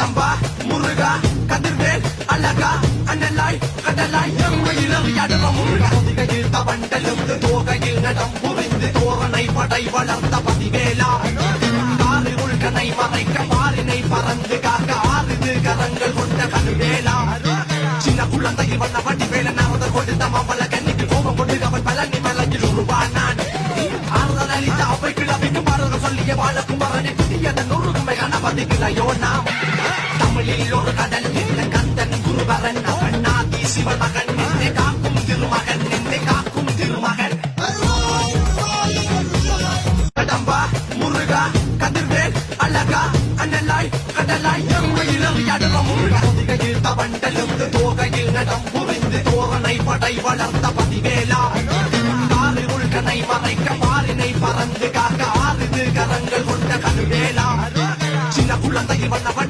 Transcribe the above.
கடம்பா முருகா கதிர்வேல் அழகா அண்ணலாய் கடலாய் எம்மையிலறியாடுவ முருகா திகையில் தவண்டெழுந்து தோகையில் நடம் புரிந்து தோரணை படை வளர்த்த பதிவேலா காரில் உள்கனை மறைக்க பாரினை பறந்து காக்க ஆறுது கரங்கள் கொண்ட கதிர்வேலா சின்ன குழந்தையில் வந்த வடிவேல நாமத கொடுத்த மாமல்ல கண்ணிக்கு கோபம் கொண்டு அவன் பழனி மலையில் உருவானான் ஆறுதல் அளித்த அவை கிளவிக்கு மறந்து சொல்லிய வாழக்கும் மரணி புதியதன் உருகுமை கணபதிகளையோ நாம் தமிழில் ஒரு கடல் நின்ற கந்தன் குருவரன் அவன் நாதி சிவமகன் என்னை காக்கும் திருமகன் என்னை காக்கும் திருமகன் கடம்பா முருகா கதிர்வேல் அழகா அண்ணலாய் கடலாய் எம்மையிலறியாடுவ முருகா திகையில் தவண்டெழுந்து தோகையில் நடம் புரிந்து தோரணை படை வளர்த்த பதிவேலா காரில் உள்கனை மறைக்க பாரினை பறந்து காக்க ஆறுது கரங்கள் கொண்ட கதிர்வேலா சின்ன குழந்தையில் வந்த